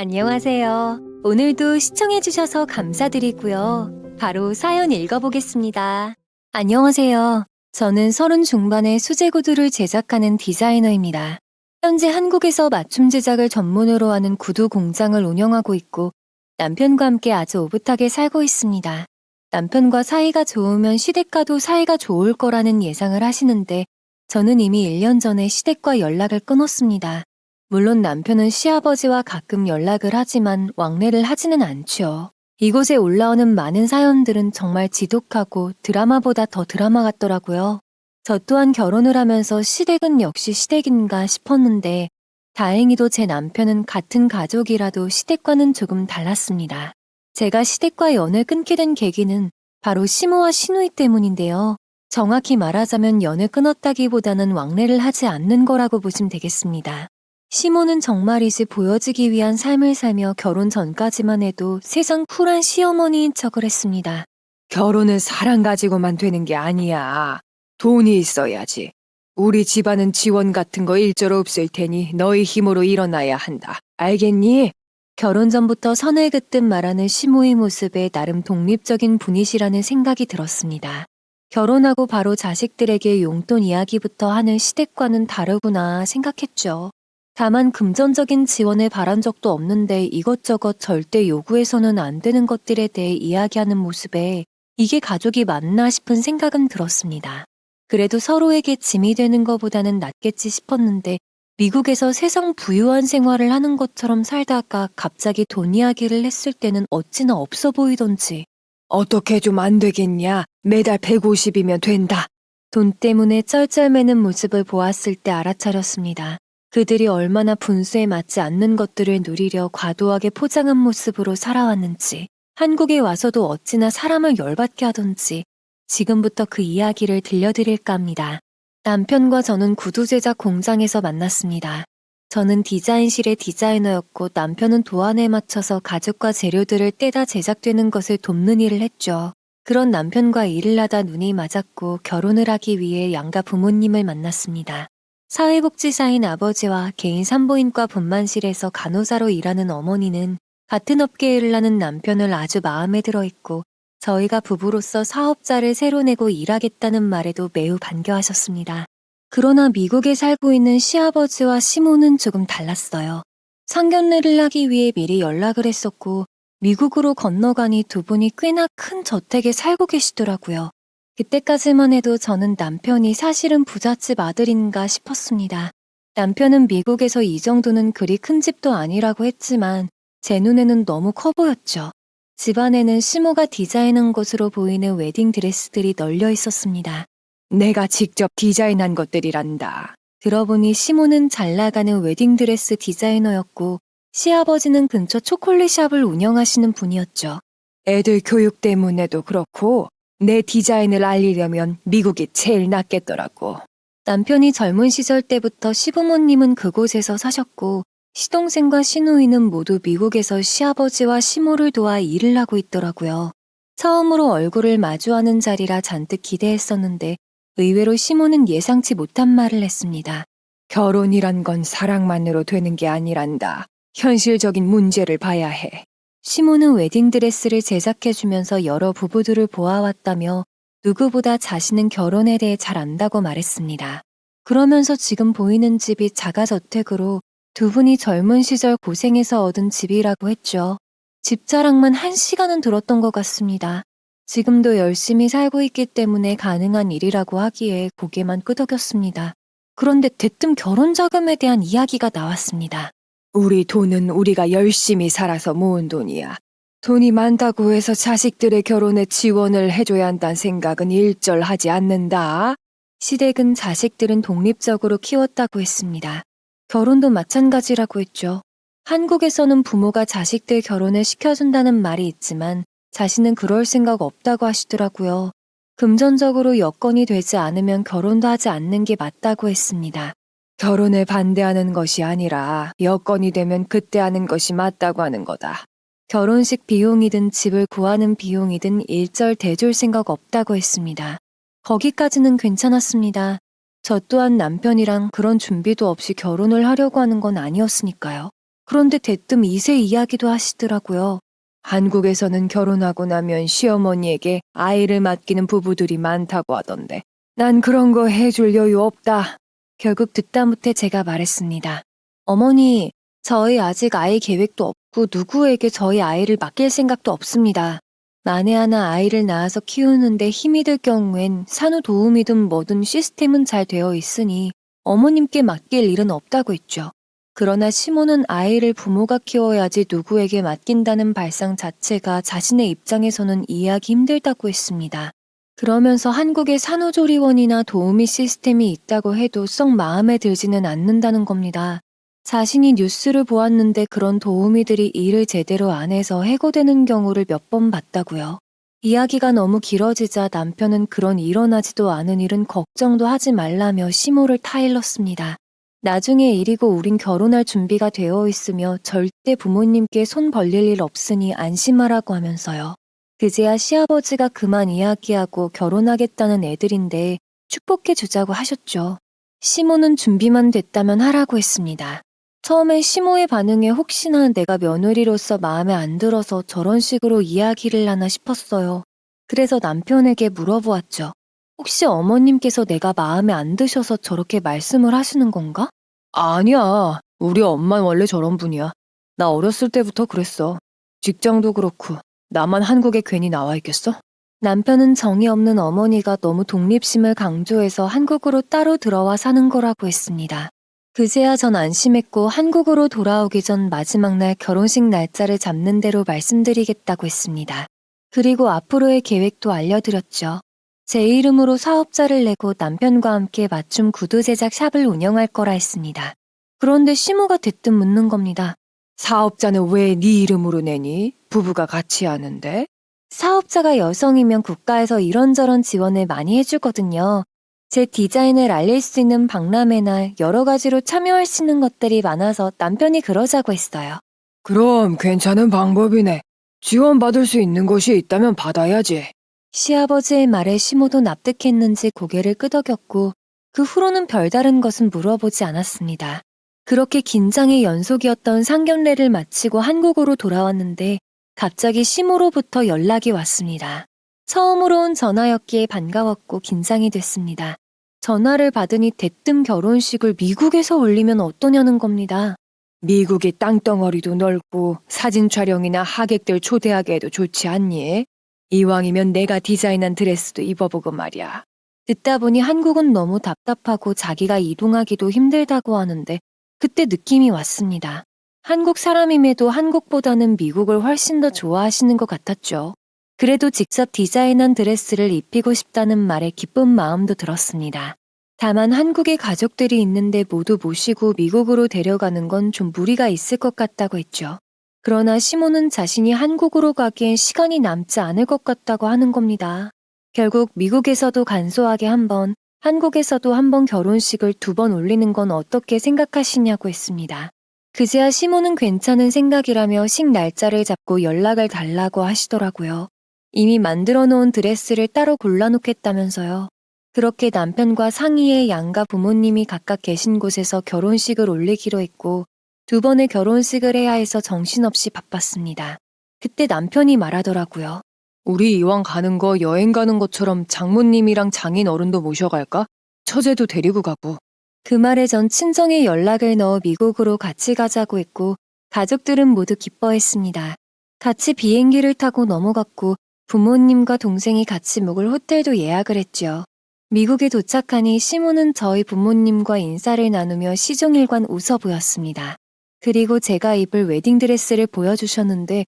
안녕하세요. 오늘도 시청해주셔서 감사드리고요. 바로 사연 읽어보겠습니다. 안녕하세요. 저는 30 중반의 수제 구두를 제작하는 디자이너입니다. 현재 한국에서 맞춤 제작을 전문으로 하는 구두 공장을 운영하고 있고 남편과 함께 아주 오붓하게 살고 있습니다. 남편과 사이가 좋으면 시댁과도 사이가 좋을 거라는 예상을 하시는데 저는 이미 1년 전에 시댁과 연락을 끊었습니다. 물론 남편은 시아버지와 가끔 연락을 하지만 왕래를 하지는 않죠. 이곳에 올라오는 많은 사연들은 정말 지독하고 드라마보다 더 드라마 같더라고요. 저 또한 결혼을 하면서 시댁은 역시 시댁인가 싶었는데 다행히도 제 남편은 같은 가족이라도 시댁과는 조금 달랐습니다. 제가 시댁과 연을 끊게 된 계기는 바로 시모와 시누이 때문인데요. 정확히 말하자면 연을 끊었다기보다는 왕래를 하지 않는 거라고 보시면 되겠습니다. 시모는 정말이지 보여지기 위한 삶을 살며 결혼 전까지만 해도 세상 쿨한 시어머니인 척을 했습니다. 결혼은 사랑 가지고만 되는 게 아니야. 돈이 있어야지. 우리 집안은 지원 같은 거 일절 없을 테니 너희 힘으로 일어나야 한다. 알겠니? 결혼 전부터 선을 긋듯 말하는 시모의 모습에 나름 독립적인 분이시라는 생각이 들었습니다. 결혼하고 바로 자식들에게 용돈 이야기부터 하는 시댁과는 다르구나 생각했죠. 다만 금전적인 지원을 바란 적도 없는데 이것저것 절대 요구해서는 안 되는 것들에 대해 이야기하는 모습에 이게 가족이 맞나 싶은 생각은 들었습니다. 그래도 서로에게 짐이 되는 것보다는 낫겠지 싶었는데 미국에서 세상 부유한 생활을 하는 것처럼 살다가 갑자기 돈 이야기를 했을 때는 어찌나 없어 보이던지. 어떻게 좀 안 되겠냐? 매달 150이면 된다. 돈 때문에 쩔쩔매는 모습을 보았을 때 알아차렸습니다. 그들이 얼마나 분수에 맞지 않는 것들을 누리려 과도하게 포장한 모습으로 살아왔는지, 한국에 와서도 어찌나 사람을 열받게 하던지 지금부터 그 이야기를 들려드릴까 합니다. 남편과 저는 구두 제작 공장에서 만났습니다. 저는 디자인실의 디자이너였고 남편은 도안에 맞춰서 가죽과 재료들을 떼다 제작되는 것을 돕는 일을 했죠. 그런 남편과 일을 하다 눈이 맞았고 결혼을 하기 위해 양가 부모님을 만났습니다. 사회복지사인 아버지와 개인 산부인과 분만실에서 간호사로 일하는 어머니는 같은 업계에 일을 하는 남편을 아주 마음에 들어 있고 저희가 부부로서 사업자를 새로 내고 일하겠다는 말에도 매우 반겨하셨습니다. 그러나 미국에 살고 있는 시아버지와 시모는 조금 달랐어요. 상견례를 하기 위해 미리 연락을 했었고 미국으로 건너가니 두 분이 꽤나 큰 저택에 살고 계시더라고요. 그때까지만 해도 저는 남편이 사실은 부잣집 아들인가 싶었습니다. 남편은 미국에서 이 정도는 그리 큰 집도 아니라고 했지만 제 눈에는 너무 커 보였죠. 집안에는 시모가 디자인한 것으로 보이는 웨딩드레스들이 널려 있었습니다. 내가 직접 디자인한 것들이란다. 들어보니 시모는 잘 나가는 웨딩드레스 디자이너였고 시아버지는 근처 초콜릿샵을 운영하시는 분이었죠. 애들 교육 때문에도 그렇고 내 디자인을 알리려면 미국이 제일 낫겠더라고. 남편이 젊은 시절 때부터 시부모님은 그곳에서 사셨고 시동생과 시누이는 모두 미국에서 시아버지와 시모를 도와 일을 하고 있더라고요. 처음으로 얼굴을 마주하는 자리라 잔뜩 기대했었는데 의외로 시모는 예상치 못한 말을 했습니다. 결혼이란 건 사랑만으로 되는 게 아니란다. 현실적인 문제를 봐야 해. 시모는 웨딩드레스를 제작해주면서 여러 부부들을 보아왔다며 누구보다 자신은 결혼에 대해 잘 안다고 말했습니다. 그러면서 지금 보이는 집이 자가저택으로 두 분이 젊은 시절 고생해서 얻은 집이라고 했죠. 집 자랑만 1시간은 들었던 것 같습니다. 지금도 열심히 살고 있기 때문에 가능한 일이라고 하기에 고개만 끄덕였습니다. 그런데 대뜸 결혼 자금에 대한 이야기가 나왔습니다. 우리 돈은 우리가 열심히 살아서 모은 돈이야. 돈이 많다고 해서 자식들의 결혼에 지원을 해줘야 한다는 생각은 일절 하지 않는다. 시댁은 자식들은 독립적으로 키웠다고 했습니다. 결혼도 마찬가지라고 했죠. 한국에서는 부모가 자식들 결혼을 시켜준다는 말이 있지만 자신은 그럴 생각 없다고 하시더라고요. 금전적으로 여건이 되지 않으면 결혼도 하지 않는 게 맞다고 했습니다. 결혼을 반대하는 것이 아니라 여건이 되면 그때 하는 것이 맞다고 하는 거다. 결혼식 비용이든 집을 구하는 비용이든 일절 대줄 생각 없다고 했습니다. 거기까지는 괜찮았습니다. 저 또한 남편이랑 그런 준비도 없이 결혼을 하려고 하는 건 아니었으니까요. 그런데 대뜸 2세 이야기도 하시더라고요. 한국에서는 결혼하고 나면 시어머니에게 아이를 맡기는 부부들이 많다고 하던데 난 그런 거 해줄 여유 없다. 결국 듣다 못해 제가 말했습니다. 어머니, 저희 아직 아이 계획도 없고 누구에게 저희 아이를 맡길 생각도 없습니다. 만에 하나 아이를 낳아서 키우는데 힘이 들 경우엔 산후도우미든 뭐든 시스템은 잘 되어 있으니 어머님께 맡길 일은 없다고 했죠. 그러나 시모는 아이를 부모가 키워야지 누구에게 맡긴다는 발상 자체가 자신의 입장에서는 이해하기 힘들다고 했습니다. 그러면서 한국에 산후조리원이나 도우미 시스템이 있다고 해도 썩 마음에 들지는 않는다는 겁니다. 자신이 뉴스를 보았는데 그런 도우미들이 일을 제대로 안 해서 해고되는 경우를 몇 번 봤다고요. 이야기가 너무 길어지자 남편은 그런 일어나지도 않은 일은 걱정도 하지 말라며 시모를 타일렀습니다. 나중에 일이고 우린 결혼할 준비가 되어 있으며 절대 부모님께 손 벌릴 일 없으니 안심하라고 하면서요. 그제야 시아버지가 그만 이야기하고 결혼하겠다는 애들인데 축복해 주자고 하셨죠. 시모는 준비만 됐다면 하라고 했습니다. 처음엔 시모의 반응에 혹시나 내가 며느리로서 마음에 안 들어서 저런 식으로 이야기를 하나 싶었어요. 그래서 남편에게 물어보았죠. 혹시 어머님께서 내가 마음에 안 드셔서 저렇게 말씀을 하시는 건가? 아니야. 우리 엄마는 원래 저런 분이야. 나 어렸을 때부터 그랬어. 직장도 그렇고 나만 한국에 괜히 나와 있겠어? 남편은 정이 없는 어머니가 너무 독립심을 강조해서 한국으로 따로 들어와 사는 거라고 했습니다. 그제야 전 안심했고 한국으로 돌아오기 전 마지막 날 결혼식 날짜를 잡는 대로 말씀드리겠다고 했습니다. 그리고 앞으로의 계획도 알려드렸죠. 제 이름으로 사업자를 내고 남편과 함께 맞춤 구두 제작 샵을 운영할 거라 했습니다. 그런데 시모가 대뜸 묻는 겁니다. 사업자는 왜 네 이름으로 내니? 부부가 같이 하는데? 사업자가 여성이면 국가에서 이런저런 지원을 많이 해주거든요. 제 디자인을 알릴 수 있는 박람회나 여러 가지로 참여할 수 있는 것들이 많아서 남편이 그러자고 했어요. 그럼 괜찮은 방법이네. 지원받을 수 있는 곳이 있다면 받아야지. 시아버지의 말에 시모도 납득했는지 고개를 끄덕였고 그 후로는 별다른 것은 물어보지 않았습니다. 그렇게 긴장의 연속이었던 상견례를 마치고 한국으로 돌아왔는데 갑자기 시모로부터 연락이 왔습니다. 처음으로 온 전화였기에 반가웠고 긴장이 됐습니다. 전화를 받으니 대뜸 결혼식을 미국에서 올리면 어떠냐는 겁니다. 미국이 땅덩어리도 넓고 사진 촬영이나 하객들 초대하게 해도 좋지 않니? 이왕이면 내가 디자인한 드레스도 입어보고 말이야. 듣다 보니 한국은 너무 답답하고 자기가 이동하기도 힘들다고 하는데 그때 느낌이 왔습니다. 한국 사람임에도 한국보다는 미국을 훨씬 더 좋아하시는 것 같았죠. 그래도 직접 디자인한 드레스를 입히고 싶다는 말에 기쁜 마음도 들었습니다. 다만 한국에 가족들이 있는데 모두 모시고 미국으로 데려가는 건 좀 무리가 있을 것 같다고 했죠. 그러나 시모는 자신이 한국으로 가기엔 시간이 남지 않을 것 같다고 하는 겁니다. 결국 미국에서도 간소하게 한 번, 한국에서도 한 번 결혼식을 2번 올리는 건 어떻게 생각하시냐고 했습니다. 그제야 시모는 괜찮은 생각이라며 식 날짜를 잡고 연락을 달라고 하시더라고요. 이미 만들어 놓은 드레스를 따로 골라놓겠다면서요. 그렇게 남편과 상의해 양가 부모님이 각각 계신 곳에서 결혼식을 올리기로 했고 2번의 결혼식을 해야 해서 정신없이 바빴습니다. 그때 남편이 말하더라고요. 우리 이왕 가는 거 여행 가는 것처럼 장모님이랑 장인 어른도 모셔갈까? 처제도 데리고 가고. 그 말에 전 친정에 연락을 넣어 미국으로 같이 가자고 했고 가족들은 모두 기뻐했습니다. 같이 비행기를 타고 넘어갔고 부모님과 동생이 같이 묵을 호텔도 예약을 했죠. 미국에 도착하니 시모는 저희 부모님과 인사를 나누며 시종일관 웃어 보였습니다. 그리고 제가 입을 웨딩드레스를 보여주셨는데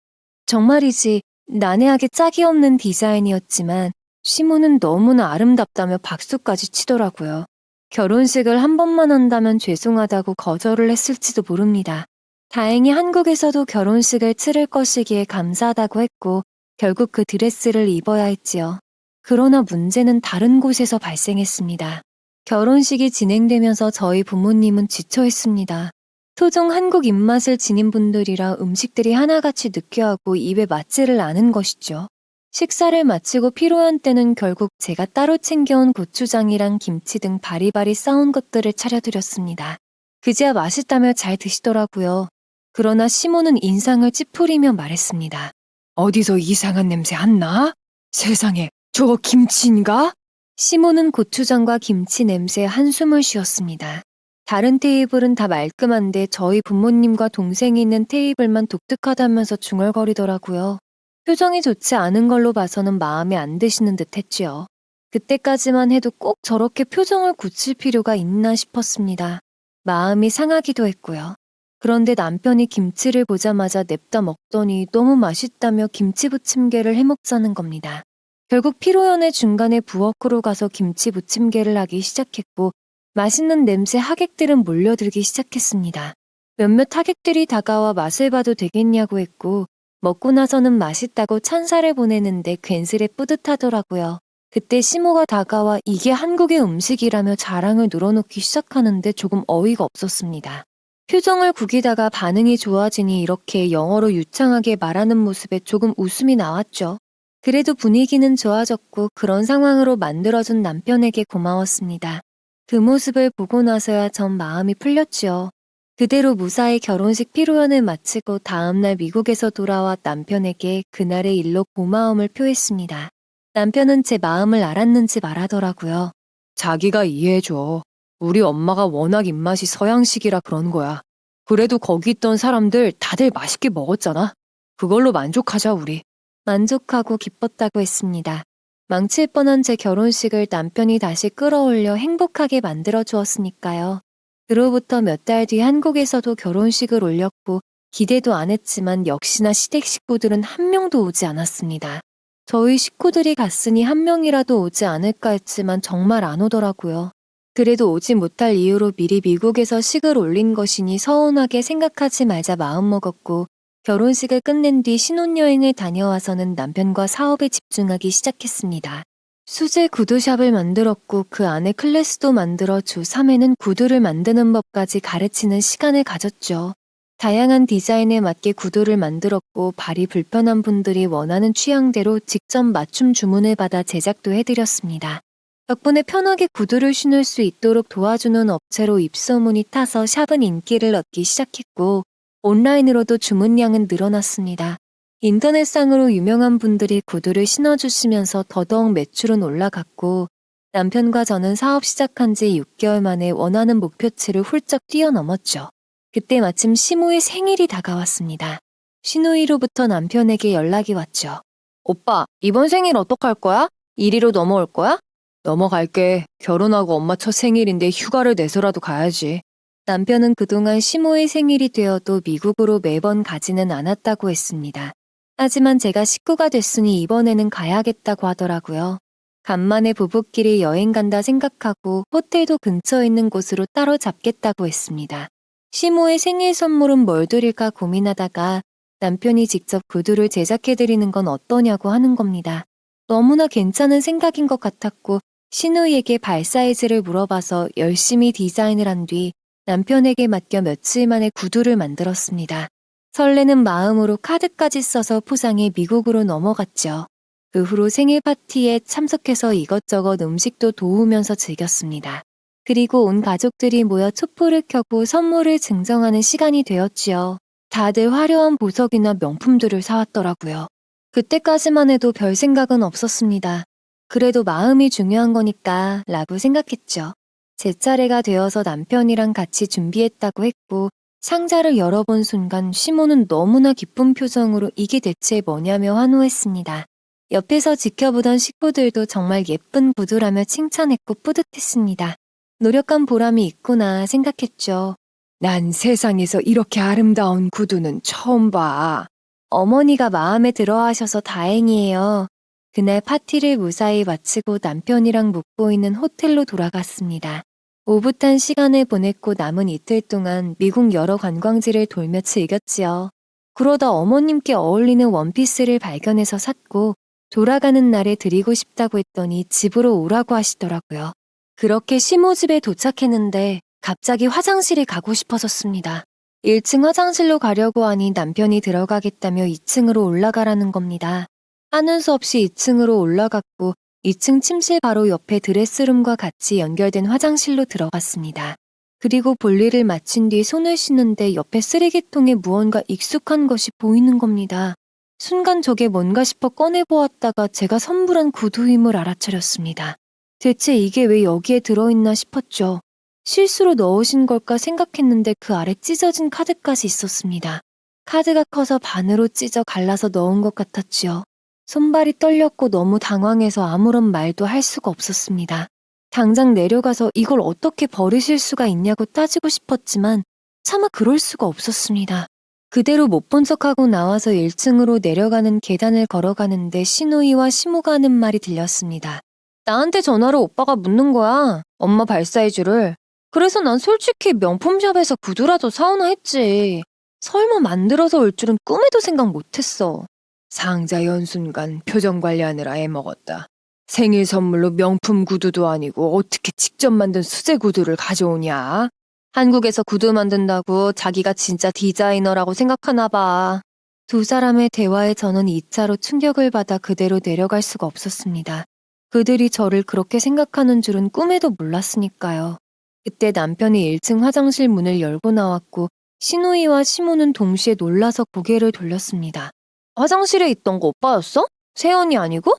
정말이지 난해하게 짝이 없는 디자인이었지만 시모는 너무나 아름답다며 박수까지 치더라고요. 결혼식을 한 번만 한다면 죄송하다고 거절을 했을지도 모릅니다. 다행히 한국에서도 결혼식을 치를 것이기에 감사하다고 했고 결국 그 드레스를 입어야 했지요. 그러나 문제는 다른 곳에서 발생했습니다. 결혼식이 진행되면서 저희 부모님은 지쳐했습니다. 토종 한국 입맛을 지닌 분들이라 음식들이 하나같이 느끼하고 입에 맞지를 않은 것이죠. 식사를 마치고 피로한 때는 결국 제가 따로 챙겨온 고추장이랑 김치 등 바리바리 싸온 것들을 차려드렸습니다. 그제야 맛있다며 잘 드시더라고요. 그러나 시모는 인상을 찌푸리며 말했습니다. 어디서 이상한 냄새 안 나? 세상에, 저거 김치인가? 시모는 고추장과 김치 냄새에 한숨을 쉬었습니다. 다른 테이블은 다 말끔한데 저희 부모님과 동생이 있는 테이블만 독특하다면서 중얼거리더라고요. 표정이 좋지 않은 걸로 봐서는 마음에 안 드시는 듯 했지요. 그때까지만 해도 꼭 저렇게 표정을 굳힐 필요가 있나 싶었습니다. 마음이 상하기도 했고요. 그런데 남편이 김치를 보자마자 냅다 먹더니 너무 맛있다며 김치 부침개를 해먹자는 겁니다. 결국 피로연의 중간에 부엌으로 가서 김치 부침개를 하기 시작했고 맛있는 냄새 하객들은 몰려들기 시작했습니다. 몇몇 하객들이 다가와 맛을 봐도 되겠냐고 했고 먹고 나서는 맛있다고 찬사를 보내는데 괜스레 뿌듯하더라고요. 그때 시모가 다가와 이게 한국의 음식이라며 자랑을 늘어놓기 시작하는데 조금 어이가 없었습니다. 표정을 구기다가 반응이 좋아지니 이렇게 영어로 유창하게 말하는 모습에 조금 웃음이 나왔죠. 그래도 분위기는 좋아졌고 그런 상황으로 만들어준 남편에게 고마웠습니다. 그 모습을 보고 나서야 전 마음이 풀렸지요. 그대로 무사히 결혼식 피로연을 마치고 다음날 미국에서 돌아와 남편에게 그날의 일로 고마움을 표했습니다. 남편은 제 마음을 알았는지 말하더라고요. 자기가 이해해줘. 우리 엄마가 워낙 입맛이 서양식이라 그런 거야. 그래도 거기 있던 사람들 다들 맛있게 먹었잖아. 그걸로 만족하자, 우리. 만족하고 기뻤다고 했습니다. 망칠 뻔한 제 결혼식을 남편이 다시 끌어올려 행복하게 만들어 주었으니까요. 그로부터 몇 달 뒤 한국에서도 결혼식을 올렸고 기대도 안 했지만 역시나 시댁 식구들은 한 명도 오지 않았습니다. 저희 식구들이 갔으니 한 명이라도 오지 않을까 했지만 정말 안 오더라고요. 그래도 오지 못할 이유로 미리 미국에서 식을 올린 것이니 서운하게 생각하지 말자 마음먹었고 결혼식을 끝낸 뒤 신혼여행을 다녀와서는 남편과 사업에 집중하기 시작했습니다. 수제 구두샵을 만들었고 그 안에 클래스도 만들어 주 3회는 구두를 만드는 법까지 가르치는 시간을 가졌죠. 다양한 디자인에 맞게 구두를 만들었고 발이 불편한 분들이 원하는 취향대로 직접 맞춤 주문을 받아 제작도 해드렸습니다. 덕분에 편하게 구두를 신을 수 있도록 도와주는 업체로 입소문이 타서 샵은 인기를 얻기 시작했고 온라인으로도 주문량은 늘어났습니다. 인터넷상으로 유명한 분들이 구두를 신어주시면서 더더욱 매출은 올라갔고 남편과 저는 사업 시작한 지 6개월 만에 원하는 목표치를 훌쩍 뛰어넘었죠. 그때 마침 시모의 생일이 다가왔습니다. 시누이로부터 남편에게 연락이 왔죠. 오빠, 이번 생일 어떡할 거야? 이리로 넘어올 거야? 넘어갈게. 결혼하고 엄마 첫 생일인데 휴가를 내서라도 가야지. 남편은 그동안 시모의 생일이 되어도 미국으로 매번 가지는 않았다고 했습니다. 하지만 제가 식구가 됐으니 이번에는 가야겠다고 하더라고요. 간만에 부부끼리 여행 간다 생각하고 호텔도 근처에 있는 곳으로 따로 잡겠다고 했습니다. 시모의 생일 선물은 뭘 드릴까 고민하다가 남편이 직접 구두를 제작해드리는 건 어떠냐고 하는 겁니다. 너무나 괜찮은 생각인 것 같았고 시누이에게 발 사이즈를 물어봐서 열심히 디자인을 한 뒤 남편에게 맡겨 며칠 만에 구두를 만들었습니다. 설레는 마음으로 카드까지 써서 포장해 미국으로 넘어갔죠. 그 후로 생일 파티에 참석해서 이것저것 음식도 도우면서 즐겼습니다. 그리고 온 가족들이 모여 촛불을 켜고 선물을 증정하는 시간이 되었지요. 다들 화려한 보석이나 명품들을 사왔더라고요. 그때까지만 해도 별 생각은 없었습니다. 그래도 마음이 중요한 거니까 라고 생각했죠. 제 차례가 되어서 남편이랑 같이 준비했다고 했고 상자를 열어본 순간 시모는 너무나 기쁜 표정으로 이게 대체 뭐냐며 환호했습니다. 옆에서 지켜보던 식구들도 정말 예쁜 구두라며 칭찬했고 뿌듯했습니다. 노력한 보람이 있구나 생각했죠. 난 세상에서 이렇게 아름다운 구두는 처음 봐. 어머니가 마음에 들어 하셔서 다행이에요. 그날 파티를 무사히 마치고 남편이랑 묵고 있는 호텔로 돌아갔습니다. 오붓한 시간을 보냈고 남은 이틀 동안 미국 여러 관광지를 돌며 즐겼지요. 그러다 어머님께 어울리는 원피스를 발견해서 샀고 돌아가는 날에 드리고 싶다고 했더니 집으로 오라고 하시더라고요. 그렇게 시모 집에 도착했는데 갑자기 화장실에 가고 싶어졌습니다. 1층 화장실로 가려고 하니 남편이 들어가겠다며 2층으로 올라가라는 겁니다. 하는 수 없이 2층으로 올라갔고 2층 침실 바로 옆에 드레스룸과 같이 연결된 화장실로 들어갔습니다. 그리고 볼일을 마친 뒤 손을 씻는데 옆에 쓰레기통에 무언가 익숙한 것이 보이는 겁니다. 순간 저게 뭔가 싶어 꺼내보았다가 제가 선물한 구두임을 알아차렸습니다. 대체 이게 왜 여기에 들어있나 싶었죠. 실수로 넣으신 걸까 생각했는데 그 아래 찢어진 카드까지 있었습니다. 카드가 커서 반으로 찢어 갈라서 넣은 것 같았지요. 손발이 떨렸고 너무 당황해서 아무런 말도 할 수가 없었습니다. 당장 내려가서 이걸 어떻게 버리실 수가 있냐고 따지고 싶었지만 차마 그럴 수가 없었습니다. 그대로 못 본 척하고 나와서 1층으로 내려가는 계단을 걸어가는데 신우이와 시모가 하는 말이 들렸습니다. 나한테 전화로 오빠가 묻는 거야. 엄마 발사이즈를. 그래서 난 솔직히 명품샵에서 구두라도 사오나 했지. 설마 만들어서 올 줄은 꿈에도 생각 못했어. 상자 연 순간 표정 관리하느라 애먹었다. 생일 선물로 명품 구두도 아니고 어떻게 직접 만든 수제 구두를 가져오냐? 한국에서 구두 만든다고 자기가 진짜 디자이너라고 생각하나 봐. 두 사람의 대화에 저는 2차로 충격을 받아 그대로 내려갈 수가 없었습니다. 그들이 저를 그렇게 생각하는 줄은 꿈에도 몰랐으니까요. 그때 남편이 1층 화장실 문을 열고 나왔고 신우이와 시모는 동시에 놀라서 고개를 돌렸습니다. 화장실에 있던 거 오빠였어? 세연이 아니고?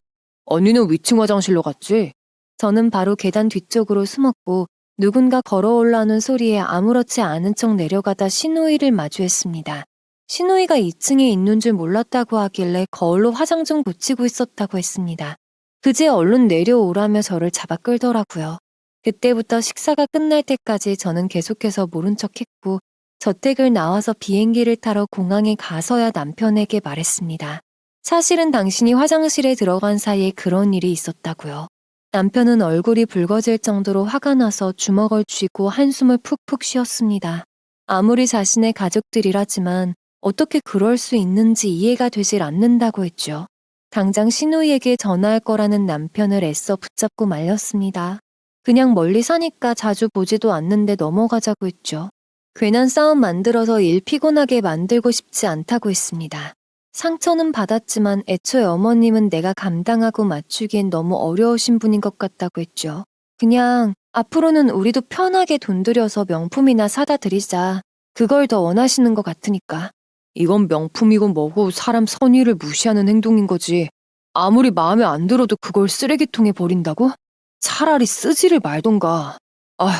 언니는 위층 화장실로 갔지? 저는 바로 계단 뒤쪽으로 숨었고 누군가 걸어 올라오는 소리에 아무렇지 않은 척 내려가다 신우이를 마주했습니다. 신우이가 2층에 있는 줄 몰랐다고 하길래 거울로 화장 좀 고치고 있었다고 했습니다. 그제 얼른 내려오라며 저를 잡아 끌더라고요. 그때부터 식사가 끝날 때까지 저는 계속해서 모른 척했고 저택을 나와서 비행기를 타러 공항에 가서야 남편에게 말했습니다. 사실은 당신이 화장실에 들어간 사이에 그런 일이 있었다고요. 남편은 얼굴이 붉어질 정도로 화가 나서 주먹을 쥐고 한숨을 푹푹 쉬었습니다. 아무리 자신의 가족들이라지만 어떻게 그럴 수 있는지 이해가 되질 않는다고 했죠. 당장 신우이에게 전화할 거라는 남편을 애써 붙잡고 말렸습니다. 그냥 멀리 사니까 자주 보지도 않는데 넘어가자고 했죠. 괜한 싸움 만들어서 일 피곤하게 만들고 싶지 않다고 했습니다. 상처는 받았지만 애초에 어머님은 내가 감당하고 맞추기엔 너무 어려우신 분인 것 같다고 했죠. 그냥 앞으로는 우리도 편하게 돈 들여서 명품이나 사다 드리자. 그걸 더 원하시는 것 같으니까. 이건 명품이고 뭐고 사람 선의를 무시하는 행동인 거지. 아무리 마음에 안 들어도 그걸 쓰레기통에 버린다고? 차라리 쓰지를 말던가. 아휴.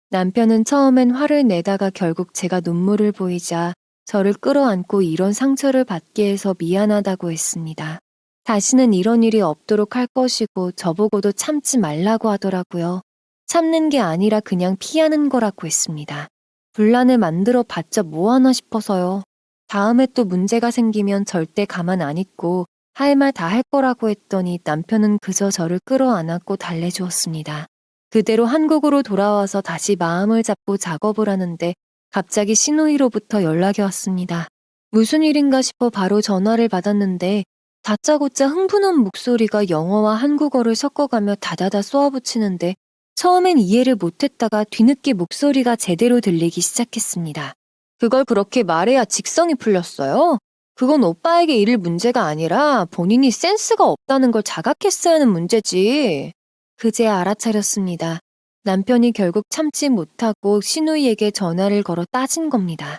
남편은 처음엔 화를 내다가 결국 제가 눈물을 보이자 저를 끌어안고 이런 상처를 받게 해서 미안하다고 했습니다. 다시는 이런 일이 없도록 할 것이고 저보고도 참지 말라고 하더라고요. 참는 게 아니라 그냥 피하는 거라고 했습니다. 분란을 만들어 봤자 뭐하나 싶어서요. 다음에 또 문제가 생기면 절대 가만 안 있고 할 말 다 할 거라고 했더니 남편은 그저 저를 끌어안았고 달래주었습니다. 그대로 한국으로 돌아와서 다시 마음을 잡고 작업을 하는데 갑자기 신우이로부터 연락이 왔습니다. 무슨 일인가 싶어 바로 전화를 받았는데 다짜고짜 흥분한 목소리가 영어와 한국어를 섞어가며 다다다 쏘아붙이는데 처음엔 이해를 못했다가 뒤늦게 목소리가 제대로 들리기 시작했습니다. 그걸 그렇게 말해야 직성이 풀렸어요? 그건 오빠에게 이를 문제가 아니라 본인이 센스가 없다는 걸 자각했어야 하는 문제지. 그제 알아차렸습니다. 남편이 결국 참지 못하고 신우이에게 전화를 걸어 따진 겁니다.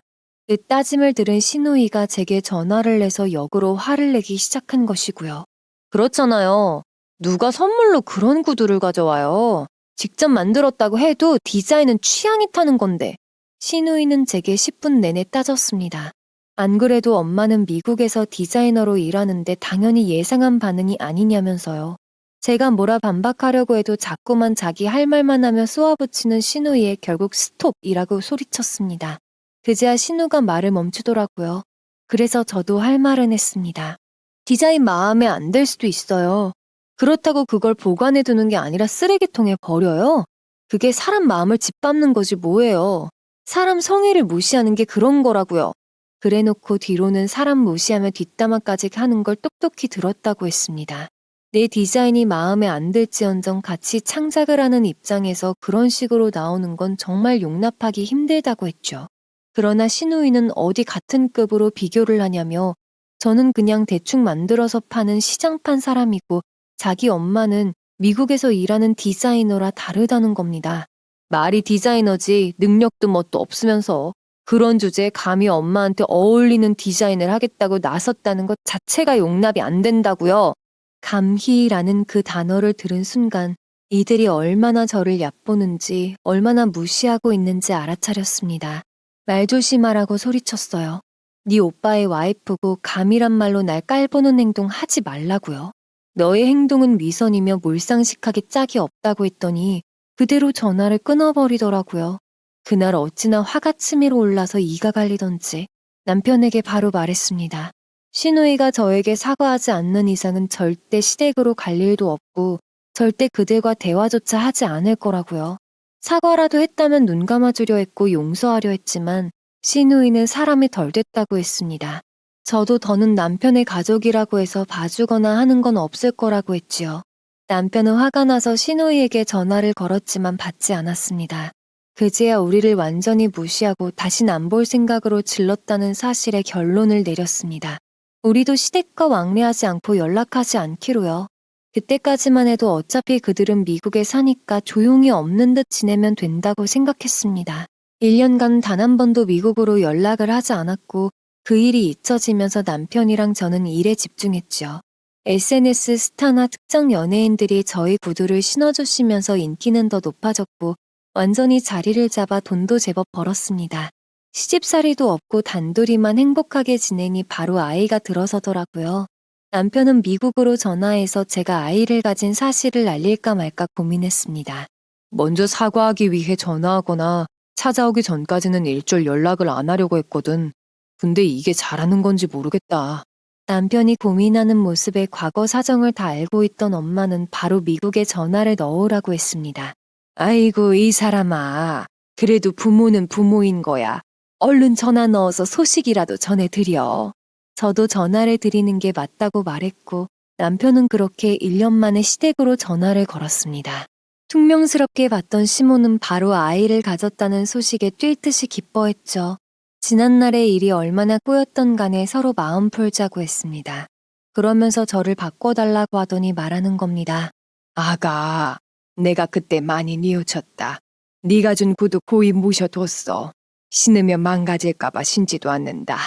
그 따짐을 들은 신우이가 제게 전화를 내서 역으로 화를 내기 시작한 것이고요. 그렇잖아요. 누가 선물로 그런 구두를 가져와요. 직접 만들었다고 해도 디자인은 취향이 타는 건데. 신우이는 제게 10분 내내 따졌습니다. 안 그래도 엄마는 미국에서 디자이너로 일하는데 당연히 예상한 반응이 아니냐면서요. 제가 뭐라 반박하려고 해도 자꾸만 자기 할 말만 하며 쏘아붙이는 신우이에 결국 스톱이라고 소리쳤습니다. 그제야 신우가 말을 멈추더라고요. 그래서 저도 할 말은 했습니다. 디자인 마음에 안 들 수도 있어요. 그렇다고 그걸 보관해 두는 게 아니라 쓰레기통에 버려요? 그게 사람 마음을 짓밟는 거지 뭐예요. 사람 성의를 무시하는 게 그런 거라고요. 그래놓고 뒤로는 사람 무시하며 뒷담화까지 하는 걸 똑똑히 들었다고 했습니다. 내 디자인이 마음에 안 들지언정 같이 창작을 하는 입장에서 그런 식으로 나오는 건 정말 용납하기 힘들다고 했죠. 그러나 신우이는 어디 같은 급으로 비교를 하냐며 저는 그냥 대충 만들어서 파는 시장판 사람이고 자기 엄마는 미국에서 일하는 디자이너라 다르다는 겁니다. 말이 디자이너지 능력도 뭣도 없으면서 그런 주제에 감히 엄마한테 어울리는 디자인을 하겠다고 나섰다는 것 자체가 용납이 안 된다고요. 감히라는 그 단어를 들은 순간 이들이 얼마나 저를 얕보는지 얼마나 무시하고 있는지 알아차렸습니다. 말 조심하라고 소리쳤어요. 네 오빠의 와이프고 감이란 말로 날 깔보는 행동 하지 말라고요. 너의 행동은 위선이며 몰상식하게 짝이 없다고 했더니 그대로 전화를 끊어버리더라고요. 그날 어찌나 화가 치밀어 올라서 이가 갈리던지 남편에게 바로 말했습니다. 신우이가 저에게 사과하지 않는 이상은 절대 시댁으로 갈 일도 없고 절대 그들과 대화조차 하지 않을 거라고요. 사과라도 했다면 눈 감아주려 했고 용서하려 했지만 신우이는 사람이 덜 됐다고 했습니다. 저도 더는 남편의 가족이라고 해서 봐주거나 하는 건 없을 거라고 했지요. 남편은 화가 나서 신우이에게 전화를 걸었지만 받지 않았습니다. 그제야 우리를 완전히 무시하고 다신 안 볼 생각으로 질렀다는 사실에 결론을 내렸습니다. 우리도 시댁과 왕래하지 않고 연락하지 않기로요. 그때까지만 해도 어차피 그들은 미국에 사니까 조용히 없는 듯 지내면 된다고 생각했습니다. 1년간 단 한 번도 미국으로 연락을 하지 않았고 그 일이 잊혀지면서 남편이랑 저는 일에 집중했죠. SNS 스타나 특정 연예인들이 저희 구두를 신어주시면서 인기는 더 높아졌고 완전히 자리를 잡아 돈도 제법 벌었습니다. 시집살이도 없고 단둘이만 행복하게 지내니 바로 아이가 들어서더라고요. 남편은 미국으로 전화해서 제가 아이를 가진 사실을 알릴까 말까 고민했습니다. 먼저 사과하기 위해 전화하거나 찾아오기 전까지는 일절 연락을 안 하려고 했거든. 근데 이게 잘하는 건지 모르겠다. 남편이 고민하는 모습에 과거 사정을 다 알고 있던 엄마는 바로 미국에 전화를 넣으라고 했습니다. 아이고, 이 사람아. 그래도 부모는 부모인 거야. 얼른 전화 넣어서 소식이라도 전해드려. 저도 전화를 드리는 게 맞다고 말했고 남편은 그렇게 1년 만에 시댁으로 전화를 걸었습니다. 퉁명스럽게 봤던 시모는 바로 아이를 가졌다는 소식에 뛸 듯이 기뻐했죠. 지난날의 일이 얼마나 꼬였던 간에 서로 마음 풀자고 했습니다. 그러면서 저를 바꿔달라고 하더니 말하는 겁니다. 아가, 내가 그때 많이 뉘우쳤다. 네가 준 구두 고이 모셔뒀어. 신으면 망가질까봐 신지도 않는다.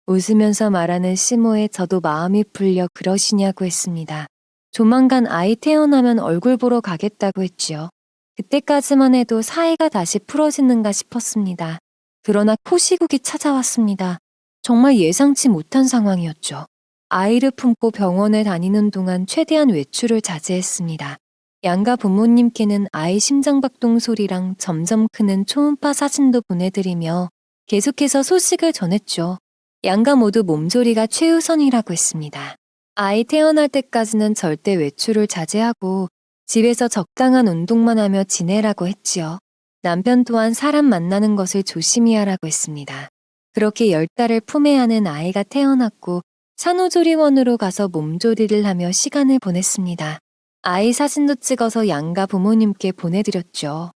웃으면서 말하는 시모에 저도 마음이 풀려 그러시냐고 했습니다. 조만간 아이 태어나면 얼굴 보러 가겠다고 했지요. 그때까지만 해도 사이가 다시 풀어지는가 싶었습니다. 그러나 코시국이 찾아왔습니다. 정말 예상치 못한 상황이었죠. 아이를 품고 병원에 다니는 동안 최대한 외출을 자제했습니다. 양가 부모님께는 아이 심장박동 소리랑 점점 크는 초음파 사진도 보내드리며 계속해서 소식을 전했죠. 양가 모두 몸조리가 최우선이라고 했습니다. 아이 태어날 때까지는 절대 외출을 자제하고 집에서 적당한 운동만 하며 지내라고 했지요. 남편 또한 사람 만나는 것을 조심히 하라고 했습니다. 그렇게 10달을 품에 안은 아이가 태어났고 산후조리원으로 가서 몸조리를 하며 시간을 보냈습니다. 아이 사진도 찍어서 양가 부모님께 보내드렸죠.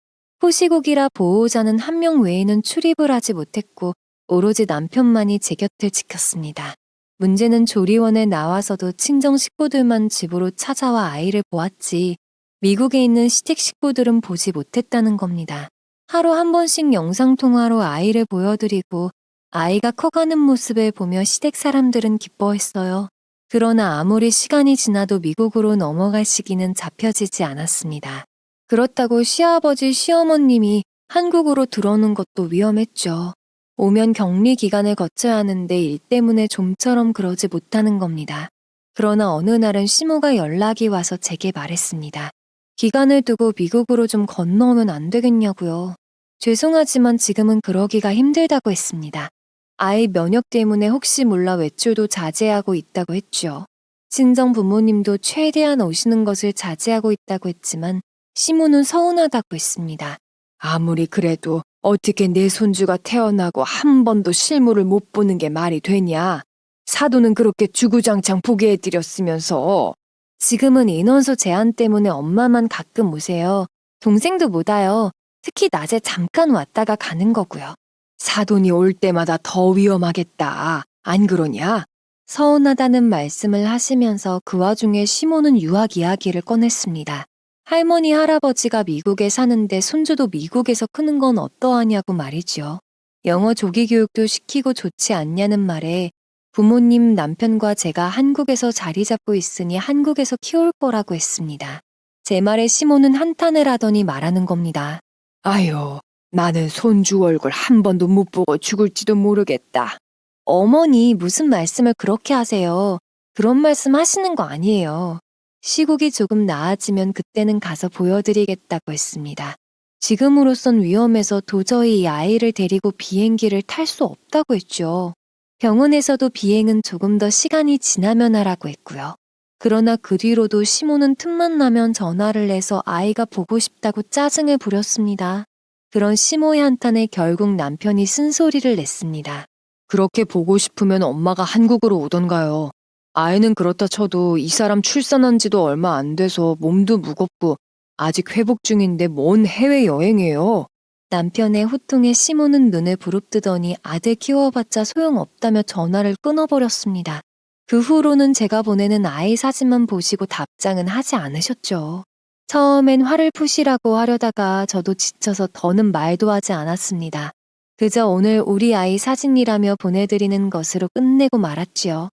호시국이라 보호자는 한 명 외에는 출입을 하지 못했고 오로지 남편만이 제 곁을 지켰습니다. 문제는 조리원에 나와서도 친정 식구들만 집으로 찾아와 아이를 보았지 미국에 있는 시댁 식구들은 보지 못했다는 겁니다. 하루 한 번씩 영상통화로 아이를 보여드리고 아이가 커가는 모습을 보며 시댁 사람들은 기뻐했어요. 그러나 아무리 시간이 지나도 미국으로 넘어갈 시기는 잡혀지지 않았습니다. 그렇다고 시아버지, 시어머님이 한국으로 들어오는 것도 위험했죠. 오면 격리 기간을 거쳐야 하는데 일 때문에 좀처럼 그러지 못하는 겁니다. 그러나 어느 날은 시모가 연락이 와서 제게 말했습니다. 기간을 두고 미국으로 좀 건너오면 안 되겠냐고요. 죄송하지만 지금은 그러기가 힘들다고 했습니다. 아이 면역 때문에 혹시 몰라 외출도 자제하고 있다고 했죠. 친정 부모님도 최대한 오시는 것을 자제하고 있다고 했지만 시모는 서운하다고 했습니다. 아무리 그래도 어떻게 내 손주가 태어나고 한 번도 실물을 못 보는 게 말이 되냐? 사돈은 그렇게 주구장창 보게 해드렸으면서. 지금은 인원수 제한 때문에 엄마만 가끔 오세요. 동생도 못 와요. 특히 낮에 잠깐 왔다가 가는 거고요. 사돈이 올 때마다 더 위험하겠다. 안 그러냐? 서운하다는 말씀을 하시면서 그 와중에 시모는 유학 이야기를 꺼냈습니다. 할머니, 할아버지가 미국에 사는데 손주도 미국에서 크는 건 어떠하냐고 말이죠. 영어 조기 교육도 시키고 좋지 않냐는 말에 부모님, 남편과 제가 한국에서 자리 잡고 있으니 한국에서 키울 거라고 했습니다. 제 말에 시모는 한탄을 하더니 말하는 겁니다. 아유, 나는 손주 얼굴 한 번도 못 보고 죽을지도 모르겠다. 어머니, 무슨 말씀을 그렇게 하세요? 그런 말씀 하시는 거 아니에요. 시국이 조금 나아지면 그때는 가서 보여드리겠다고 했습니다. 지금으로선 위험해서 도저히 이 아이를 데리고 비행기를 탈 수 없다고 했죠. 병원에서도 비행은 조금 더 시간이 지나면 하라고 했고요. 그러나 그 뒤로도 시모는 틈만 나면 전화를 해서 아이가 보고 싶다고 짜증을 부렸습니다. 그런 시모의 한탄에 결국 남편이 쓴소리를 냈습니다. 그렇게 보고 싶으면 엄마가 한국으로 오던가요. 아이는 그렇다 쳐도 이 사람 출산한 지도 얼마 안 돼서 몸도 무겁고 아직 회복 중인데 뭔 해외여행이에요. 남편의 호통에 시모는 눈을 부릅뜨더니 아들 키워봤자 소용없다며 전화를 끊어버렸습니다. 그 후로는 제가 보내는 아이 사진만 보시고 답장은 하지 않으셨죠. 처음엔 화를 푸시라고 하려다가 저도 지쳐서 더는 말도 하지 않았습니다. 그저 오늘 우리 아이 사진이라며 보내드리는 것으로 끝내고 말았지요.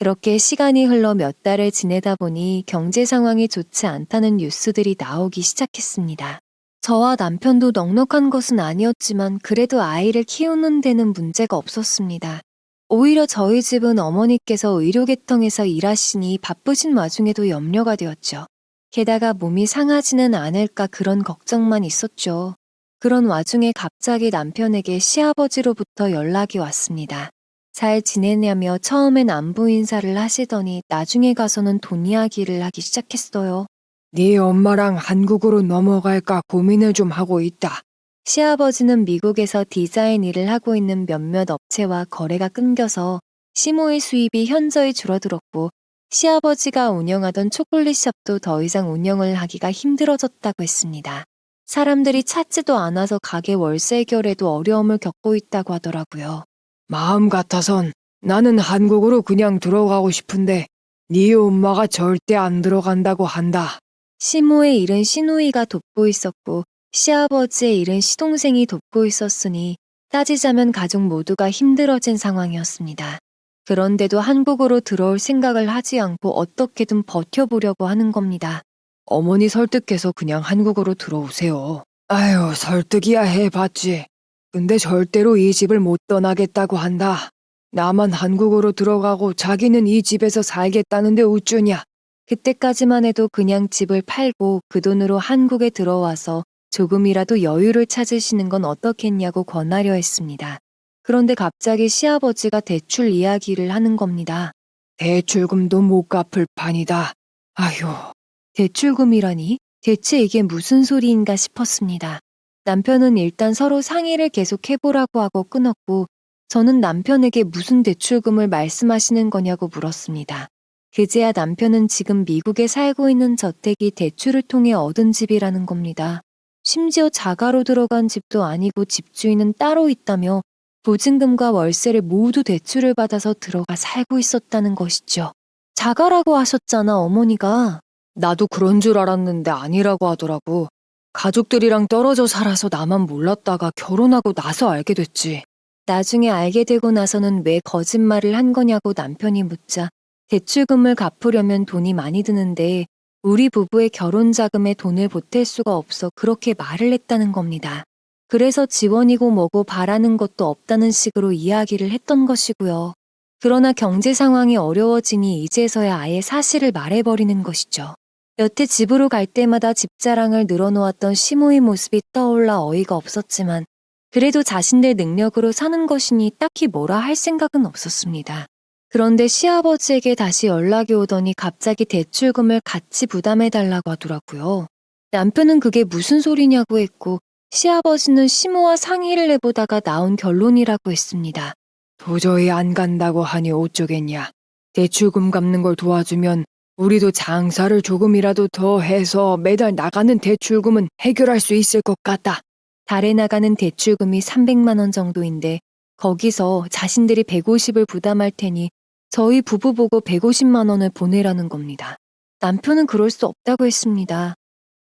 그렇게 시간이 흘러 몇 달을 지내다 보니 경제 상황이 좋지 않다는 뉴스들이 나오기 시작했습니다. 저와 남편도 넉넉한 것은 아니었지만 그래도 아이를 키우는 데는 문제가 없었습니다. 오히려 저희 집은 어머니께서 의료계통에서 일하시니 바쁘신 와중에도 염려가 되었죠. 게다가 몸이 상하지는 않을까 그런 걱정만 있었죠. 그런 와중에 갑자기 남편에게 시아버지로부터 연락이 왔습니다. 잘 지내냐며 처음엔 안부 인사를 하시더니 나중에 가서는 돈 이야기를 하기 시작했어요. 네 엄마랑 한국으로 넘어갈까 고민을 좀 하고 있다. 시아버지는 미국에서 디자인 일을 하고 있는 몇몇 업체와 거래가 끊겨서 시모의 수입이 현저히 줄어들었고 시아버지가 운영하던 초콜릿숍도 더 이상 운영을 하기가 힘들어졌다고 했습니다. 사람들이 찾지도 않아서 가게 월세 해결에도 어려움을 겪고 있다고 하더라고요. 마음 같아선 나는 한국으로 그냥 들어가고 싶은데 네 엄마가 절대 안 들어간다고 한다. 시모의 일은 시누이가 돕고 있었고 시아버지의 일은 시동생이 돕고 있었으니 따지자면 가족 모두가 힘들어진 상황이었습니다. 그런데도 한국으로 들어올 생각을 하지 않고 어떻게든 버텨보려고 하는 겁니다. 어머니 설득해서 그냥 한국으로 들어오세요. 아유, 설득이야 해봤지. 근데 절대로 이 집을 못 떠나겠다고 한다. 나만 한국으로 들어가고 자기는 이 집에서 살겠다는데 어쩌냐. 그때까지만 해도 그냥 집을 팔고 그 돈으로 한국에 들어와서 조금이라도 여유를 찾으시는 건 어떻겠냐고 권하려 했습니다. 그런데 갑자기 시아버지가 대출 이야기를 하는 겁니다. 대출금도 못 갚을 판이다. 아휴. 대출금이라니? 대체 이게 무슨 소리인가 싶었습니다. 남편은 일단 서로 상의를 계속 해보라고 하고 끊었고 저는 남편에게 무슨 대출금을 말씀하시는 거냐고 물었습니다. 그제야 남편은 지금 미국에 살고 있는 저택이 대출을 통해 얻은 집이라는 겁니다. 심지어 자가로 들어간 집도 아니고 집주인은 따로 있다며 보증금과 월세를 모두 대출을 받아서 들어가 살고 있었다는 것이죠. 자가라고 하셨잖아, 어머니가. 나도 그런 줄 알았는데 아니라고 하더라고. 가족들이랑 떨어져 살아서 나만 몰랐다가 결혼하고 나서 알게 됐지. 나중에 알게 되고 나서는 왜 거짓말을 한 거냐고 남편이 묻자 대출금을 갚으려면 돈이 많이 드는데 우리 부부의 결혼 자금에 돈을 보탤 수가 없어 그렇게 말을 했다는 겁니다. 그래서 지원이고 뭐고 바라는 것도 없다는 식으로 이야기를 했던 것이고요. 그러나 경제 상황이 어려워지니 이제서야 아예 사실을 말해버리는 것이죠. 여태 집으로 갈 때마다 집 자랑을 늘어놓았던 시모의 모습이 떠올라 어이가 없었지만 그래도 자신들 능력으로 사는 것이니 딱히 뭐라 할 생각은 없었습니다. 그런데 시아버지에게 다시 연락이 오더니 갑자기 대출금을 같이 부담해달라고 하더라고요. 남편은 그게 무슨 소리냐고 했고 시아버지는 시모와 상의를 해보다가 나온 결론이라고 했습니다. 도저히 안 간다고 하니 어쩌겠냐. 대출금 갚는 걸 도와주면 우리도 장사를 조금이라도 더 해서 매달 나가는 대출금은 해결할 수 있을 것 같다. 달에 나가는 대출금이 300만 원 정도인데 거기서 자신들이 150을 부담할 테니 저희 부부 보고 150만 원을 보내라는 겁니다. 남편은 그럴 수 없다고 했습니다.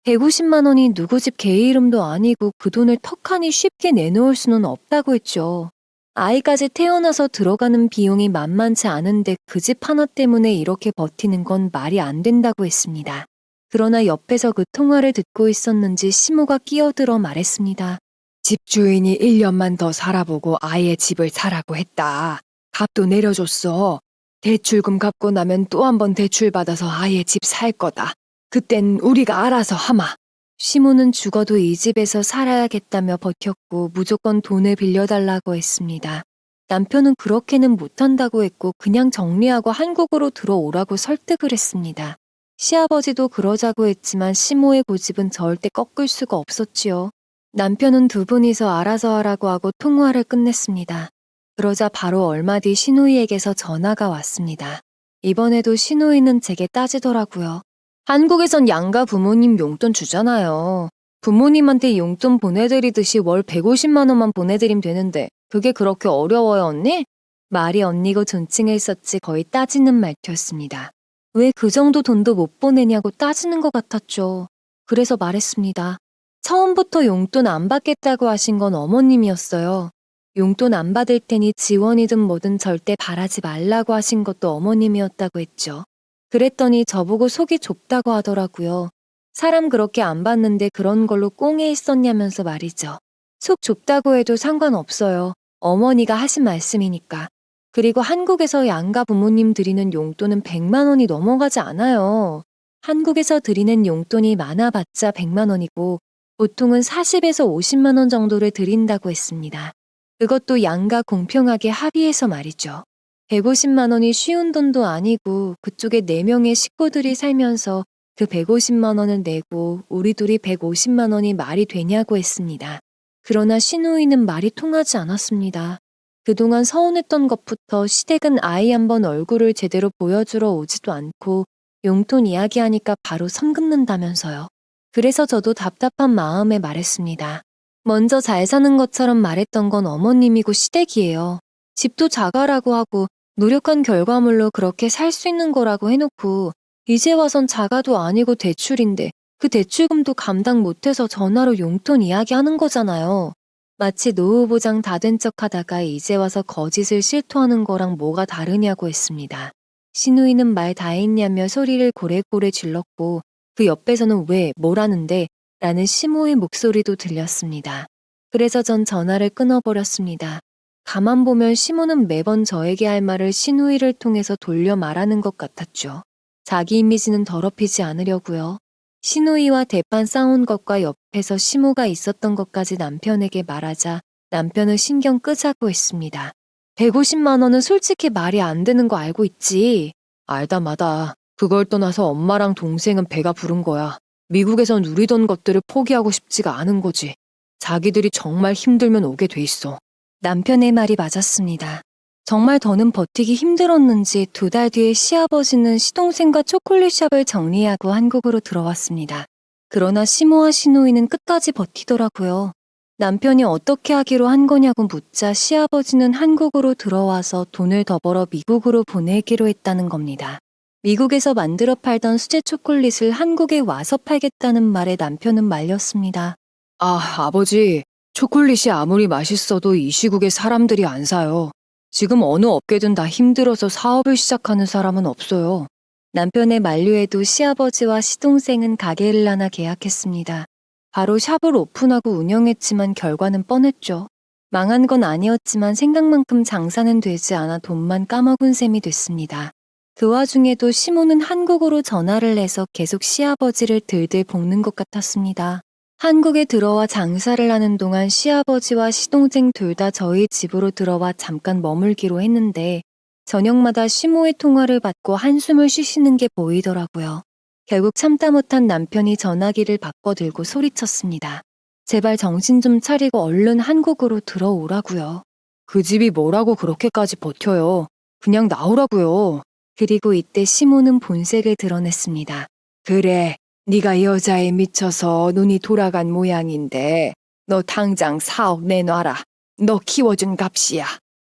150만 원이 누구 집 개 이름도 아니고 그 돈을 턱하니 쉽게 내놓을 수는 없다고 했죠. 아이까지 태어나서 들어가는 비용이 만만치 않은데 그 집 하나 때문에 이렇게 버티는 건 말이 안 된다고 했습니다. 그러나 옆에서 그 통화를 듣고 있었는지 시모가 끼어들어 말했습니다. 집주인이 1년만 더 살아보고 아예 집을 사라고 했다. 값도 내려줬어. 대출금 갚고 나면 또 한 번 대출받아서 아예 집 살 거다. 그땐 우리가 알아서 하마. 시모는 죽어도 이 집에서 살아야겠다며 버텼고 무조건 돈을 빌려달라고 했습니다. 남편은 그렇게는 못한다고 했고 그냥 정리하고 한국으로 들어오라고 설득을 했습니다. 시아버지도 그러자고 했지만 시모의 고집은 절대 꺾을 수가 없었지요. 남편은 두 분이서 알아서 하라고 하고 통화를 끝냈습니다. 그러자 바로 얼마 뒤 시누이에게서 전화가 왔습니다. 이번에도 시누이는 제게 따지더라고요. 한국에선 양가 부모님 용돈 주잖아요. 부모님한테 용돈 보내드리듯이 월 150만 원만 보내드리면 되는데 그게 그렇게 어려워요, 언니? 말이 언니고 존칭을 썼지 거의 따지는 말투였습니다. 왜 그 정도 돈도 못 보내냐고 따지는 것 같았죠. 그래서 말했습니다. 처음부터 용돈 안 받겠다고 하신 건 어머님이었어요. 용돈 안 받을 테니 지원이든 뭐든 절대 바라지 말라고 하신 것도 어머님이었다고 했죠. 그랬더니 저보고 속이 좁다고 하더라고요. 사람 그렇게 안 받는데 그런 걸로 꽁에 있었냐면서 말이죠. 속 좁다고 해도 상관없어요. 어머니가 하신 말씀이니까. 그리고 한국에서 양가 부모님 드리는 용돈은 100만 원이 넘어가지 않아요. 한국에서 드리는 용돈이 많아봤자 100만 원이고 보통은 40에서 50만 원 정도를 드린다고 했습니다. 그것도 양가 공평하게 합의해서 말이죠. 150만 원이 쉬운 돈도 아니고 그쪽에 4명의 식구들이 살면서 그 150만 원을 내고 우리 둘이 150만 원이 말이 되냐고 했습니다. 그러나 시누이는 말이 통하지 않았습니다. 그동안 서운했던 것부터 시댁은 아이 한번 얼굴을 제대로 보여주러 오지도 않고 용돈 이야기하니까 바로 선 긋는다면서요. 그래서 저도 답답한 마음에 말했습니다. 먼저 잘 사는 것처럼 말했던 건 어머님이고 시댁이에요. 집도 자가라고 하고 노력한 결과물로 그렇게 살 수 있는 거라고 해놓고 이제 와선 자가도 아니고 대출인데 그 대출금도 감당 못해서 전화로 용돈 이야기하는 거잖아요. 마치 노후 보장 다 된 척 하다가 이제 와서 거짓을 실토하는 거랑 뭐가 다르냐고 했습니다. 시누이는 말 다 했냐며 소리를 고래고래 질렀고 그 옆에서는 왜 뭐라는데 라는 시모의 목소리도 들렸습니다. 그래서 전 전화를 끊어버렸습니다. 가만 보면 시모는 매번 저에게 할 말을 시누이를 통해서 돌려 말하는 것 같았죠. 자기 이미지는 더럽히지 않으려고요. 시누이와 대판 싸운 것과 옆에서 시모가 있었던 것까지 남편에게 말하자 남편은 신경 끄자고 했습니다. 150만 원은 솔직히 말이 안 되는 거 알고 있지. 알다 마다. 그걸 떠나서 엄마랑 동생은 배가 부른 거야. 미국에서 누리던 것들을 포기하고 싶지가 않은 거지. 자기들이 정말 힘들면 오게 돼 있어. 남편의 말이 맞았습니다. 정말 더는 버티기 힘들었는지 2달 뒤에 시아버지는 시동생과 초콜릿샵을 정리하고 한국으로 들어왔습니다. 그러나 시모와 시누이는 끝까지 버티더라고요. 남편이 어떻게 하기로 한 거냐고 묻자 시아버지는 한국으로 들어와서 돈을 더 벌어 미국으로 보내기로 했다는 겁니다. 미국에서 만들어 팔던 수제 초콜릿을 한국에 와서 팔겠다는 말에 남편은 말렸습니다. 아버지. 초콜릿이 아무리 맛있어도 이 시국에 사람들이 안 사요. 지금 어느 업계든 다 힘들어서 사업을 시작하는 사람은 없어요. 남편의 만류에도 시아버지와 시동생은 가게를 하나 계약했습니다. 바로 샵을 오픈하고 운영했지만 결과는 뻔했죠. 망한 건 아니었지만 생각만큼 장사는 되지 않아 돈만 까먹은 셈이 됐습니다. 그 와중에도 시모는 한국으로 전화를 해서 계속 시아버지를 들들 볶는 것 같았습니다. 한국에 들어와 장사를 하는 동안 시아버지와 시동생 둘 다 저희 집으로 들어와 잠깐 머물기로 했는데 저녁마다 시모의 통화를 받고 한숨을 쉬시는 게 보이더라고요. 결국 참다 못한 남편이 전화기를 바꿔 들고 소리쳤습니다. 제발 정신 좀 차리고 얼른 한국으로 들어오라고요. 그 집이 뭐라고 그렇게까지 버텨요. 그냥 나오라고요. 그리고 이때 시모는 본색을 드러냈습니다. 그래. 네가 여자에 미쳐서 눈이 돌아간 모양인데 너 당장 4억 내놔라. 너 키워준 값이야.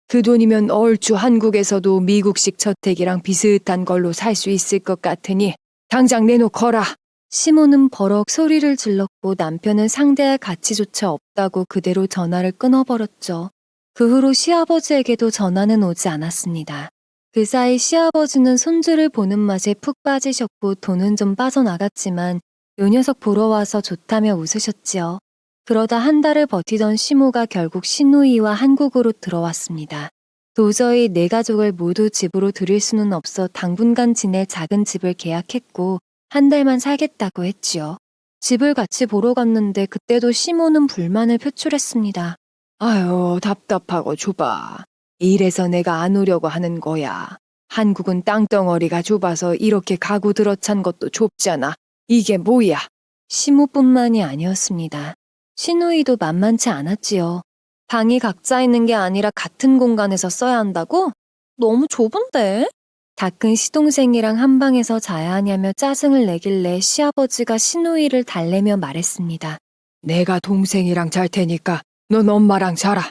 그 돈이면 얼추 한국에서도 미국식 저택이랑 비슷한 걸로 살 수 있을 것 같으니 당장 내놓거라. 시모는 버럭 소리를 질렀고 남편은 상대할 가치조차 없다고 그대로 전화를 끊어버렸죠. 그 후로 시아버지에게도 전화는 오지 않았습니다. 그 사이 시아버지는 손주를 보는 맛에 푹 빠지셨고 돈은 좀 빠져나갔지만 요 녀석 보러 와서 좋다며 웃으셨지요. 그러다 한 달을 버티던 시모가 결국 시누이와 한국으로 들어왔습니다. 도저히 네 가족을 모두 집으로 들일 수는 없어 당분간 지낼 작은 집을 계약했고 한 달만 살겠다고 했지요. 집을 같이 보러 갔는데 그때도 시모는 불만을 표출했습니다. 아유, 답답하고 좁아. 이래서 내가 안 오려고 하는 거야. 한국은 땅덩어리가 좁아서 이렇게 가구 들어찬 것도 좁잖아. 이게 뭐야? 시모뿐만이 아니었습니다. 시누이도 만만치 않았지요. 방이 각자 있는 게 아니라 같은 공간에서 써야 한다고? 너무 좁은데? 다 큰 시동생이랑 한 방에서 자야 하냐며 짜증을 내길래 시아버지가 시누이를 달래며 말했습니다. 내가 동생이랑 잘 테니까 넌 엄마랑 자라.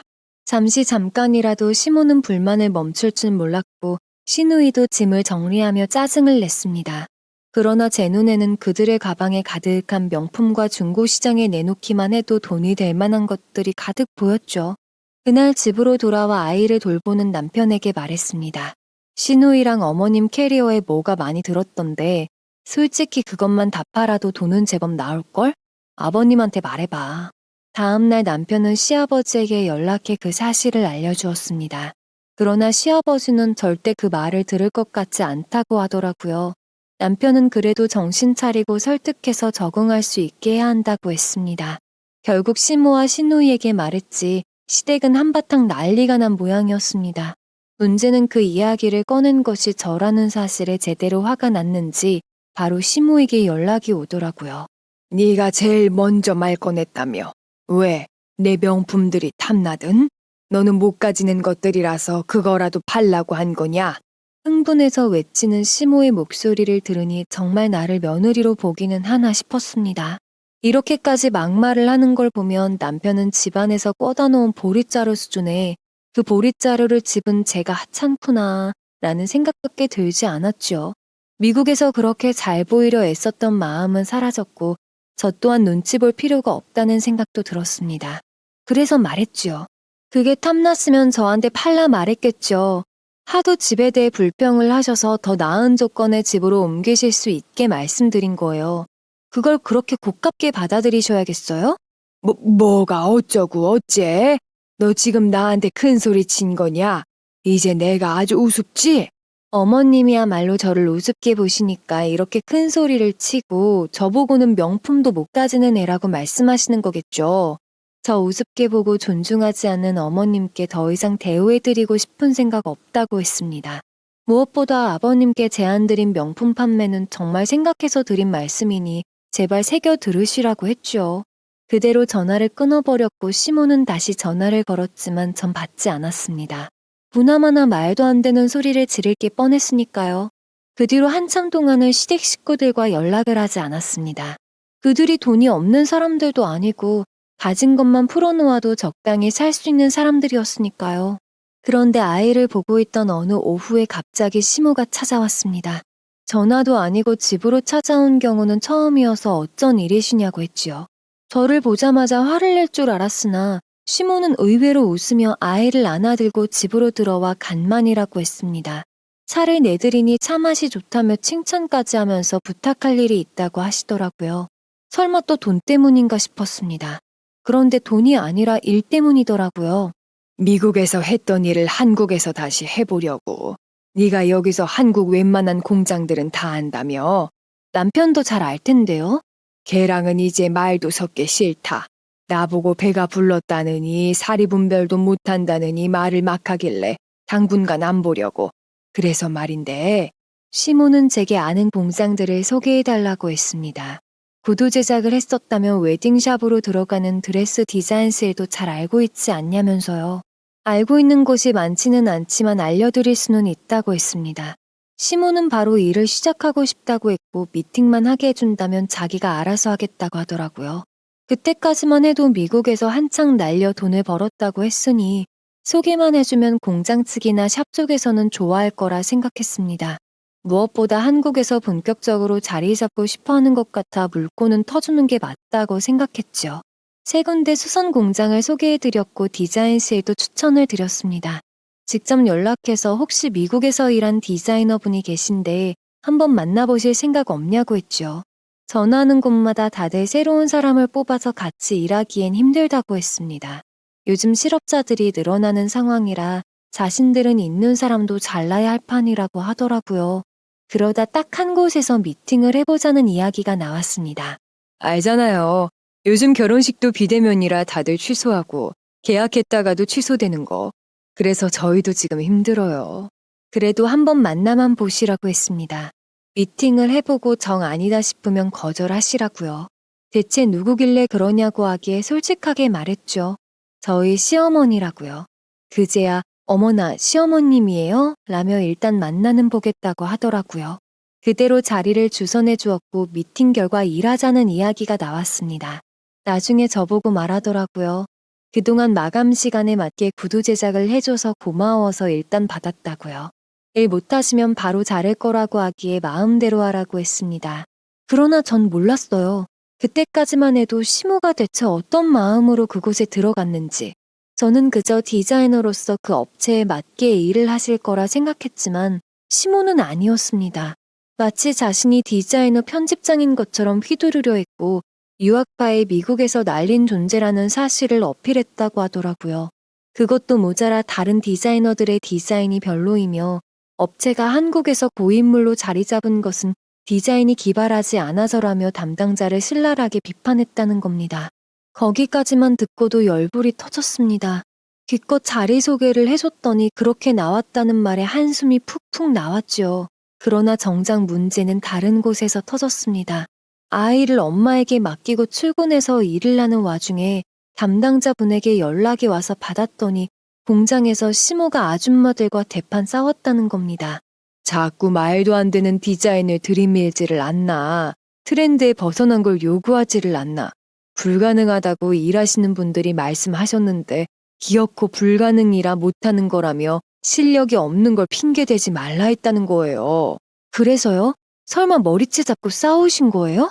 잠깐이라도 시모는 불만을 멈출 줄 몰랐고 시누이도 짐을 정리하며 짜증을 냈습니다. 그러나 제 눈에는 그들의 가방에 가득한 명품과 중고시장에 내놓기만 해도 돈이 될 만한 것들이 가득 보였죠. 그날 집으로 돌아와 아이를 돌보는 남편에게 말했습니다. 시누이랑 어머님 캐리어에 뭐가 많이 들었던데 솔직히 그것만 다 팔아도 돈은 제법 나올걸? 아버님한테 말해봐. 다음날 남편은 시아버지에게 연락해 그 사실을 알려주었습니다. 그러나 시아버지는 절대 그 말을 들을 것 같지 않다고 하더라고요. 남편은 그래도 정신 차리고 설득해서 적응할 수 있게 해야 한다고 했습니다. 결국 시모와 시누이에게 말했지 시댁은 한바탕 난리가 난 모양이었습니다. 문제는 그 이야기를 꺼낸 것이 저라는 사실에 제대로 화가 났는지 바로 시모에게 연락이 오더라고요. 네가 제일 먼저 말 꺼냈다며. 왜? 내 명품들이 탐나든? 너는 못 가지는 것들이라서 그거라도 팔라고 한 거냐? 흥분해서 외치는 시모의 목소리를 들으니 정말 나를 며느리로 보기는 하나 싶었습니다. 이렇게까지 막말을 하는 걸 보면 남편은 집안에서 꿔다 놓은 보릿자루 수준에 그 보릿자루를 집은 제가 하찮구나 라는 생각밖에 들지 않았죠. 미국에서 그렇게 잘 보이려 애썼던 마음은 사라졌고 저 또한 눈치 볼 필요가 없다는 생각도 들었습니다. 그래서 말했죠. 그게 탐났으면 저한테 팔라 말했겠죠. 하도 집에 대해 불평을 하셔서 더 나은 조건의 집으로 옮기실 수 있게 말씀드린 거예요. 그걸 그렇게 고깝게 받아들이셔야겠어요? 뭐가 어쩌고 어째? 너 지금 나한테 큰 소리 친 거냐? 이제 내가 아주 우습지? 어머님이야말로 저를 우습게 보시니까 이렇게 큰 소리를 치고 저보고는 명품도 못 가지는 애라고 말씀하시는 거겠죠. 저 우습게 보고 존중하지 않는 어머님께 더 이상 대우해드리고 싶은 생각 없다고 했습니다. 무엇보다 아버님께 제안드린 명품 판매는 정말 생각해서 드린 말씀이니 제발 새겨 들으시라고 했죠. 그대로 전화를 끊어버렸고 시모는 다시 전화를 걸었지만 전 받지 않았습니다. 보나마나 말도 안 되는 소리를 지를 게 뻔했으니까요. 그 뒤로 한참 동안은 시댁 식구들과 연락을 하지 않았습니다. 그들이 돈이 없는 사람들도 아니고 가진 것만 풀어놓아도 적당히 살 수 있는 사람들이었으니까요. 그런데 아이를 보고 있던 어느 오후에 갑자기 시모가 찾아왔습니다. 전화도 아니고 집으로 찾아온 경우는 처음이어서 어쩐 일이시냐고 했지요. 저를 보자마자 화를 낼 줄 알았으나 시모는 의외로 웃으며 아이를 안아들고 집으로 들어와 간만이라고 했습니다. 차를 내드리니 차 맛이 좋다며 칭찬까지 하면서 부탁할 일이 있다고 하시더라고요. 설마 또 돈 때문인가 싶었습니다. 그런데 돈이 아니라 일 때문이더라고요. 미국에서 했던 일을 한국에서 다시 해보려고. 네가 여기서 한국 웬만한 공장들은 다 안다며. 남편도 잘 알 텐데요. 걔랑은 이제 말도 섞기 싫다. 나보고 배가 불렀다느니 사리분별도 못한다느니 말을 막 하길래 당분간 안 보려고. 그래서 말인데 시모는 제게 아는 공장들을 소개해달라고 했습니다. 구두 제작을 했었다며 웨딩샵으로 들어가는 드레스 디자인스에도 잘 알고 있지 않냐면서요. 알고 있는 곳이 많지는 않지만 알려드릴 수는 있다고 했습니다. 시모는 바로 일을 시작하고 싶다고 했고 미팅만 하게 해준다면 자기가 알아서 하겠다고 하더라고요. 그때까지만 해도 미국에서 한창 날려 돈을 벌었다고 했으니 소개만 해주면 공장 측이나 샵 쪽에서는 좋아할 거라 생각했습니다. 무엇보다 한국에서 본격적으로 자리 잡고 싶어 하는 것 같아 물꼬는 터주는 게 맞다고 생각했죠. 세 군데 수선 공장을 소개해드렸고 디자인실도 추천을 드렸습니다. 직접 연락해서 혹시 미국에서 일한 디자이너분이 계신데 한번 만나보실 생각 없냐고 했죠. 전화하는 곳마다 다들 새로운 사람을 뽑아서 같이 일하기엔 힘들다고 했습니다. 요즘 실업자들이 늘어나는 상황이라 자신들은 있는 사람도 잘라야 할 판이라고 하더라고요. 그러다 딱 한 곳에서 미팅을 해보자는 이야기가 나왔습니다. 알잖아요. 요즘 결혼식도 비대면이라 다들 취소하고 계약했다가도 취소되는 거. 그래서 저희도 지금 힘들어요. 그래도 한번 만나만 보시라고 했습니다. 미팅을 해보고 정 아니다 싶으면 거절하시라고요. 대체 누구길래 그러냐고 하기에 솔직하게 말했죠. 저희 시어머니라고요. 그제야 어머나 시어머님이에요? 라며 일단 만나는 보겠다고 하더라고요. 그대로 자리를 주선해 주었고 미팅 결과 일하자는 이야기가 나왔습니다. 나중에 저보고 말하더라고요. 그동안 마감 시간에 맞게 구두 제작을 해줘서 고마워서 일단 받았다고요. 일 못하시면 바로 자를 거라고 하기에 마음대로 하라고 했습니다. 그러나 전 몰랐어요. 그때까지만 해도 시모가 대체 어떤 마음으로 그곳에 들어갔는지. 저는 그저 디자이너로서 그 업체에 맞게 일을 하실 거라 생각했지만 시모는 아니었습니다. 마치 자신이 디자이너 편집장인 것처럼 휘두르려 했고 유학파에 미국에서 날린 존재라는 사실을 어필했다고 하더라고요. 그것도 모자라 다른 디자이너들의 디자인이 별로이며 업체가 한국에서 고인물로 자리 잡은 것은 디자인이 기발하지 않아서라며 담당자를 신랄하게 비판했다는 겁니다. 거기까지만 듣고도 열불이 터졌습니다. 기껏 자리 소개를 해줬더니 그렇게 나왔다는 말에 한숨이 푹푹 나왔죠. 그러나 정작 문제는 다른 곳에서 터졌습니다. 아이를 엄마에게 맡기고 출근해서 일을 하는 와중에 담당자분에게 연락이 와서 받았더니 공장에서 시모가 아줌마들과 대판 싸웠다는 겁니다. 자꾸 말도 안 되는 디자인을 들이밀지를 않나. 트렌드에 벗어난 걸 요구하지를 않나. 불가능하다고 일하시는 분들이 말씀하셨는데 기어코 불가능이라 못하는 거라며 실력이 없는 걸 핑계대지 말라 했다는 거예요. 그래서요? 설마 머리채 잡고 싸우신 거예요?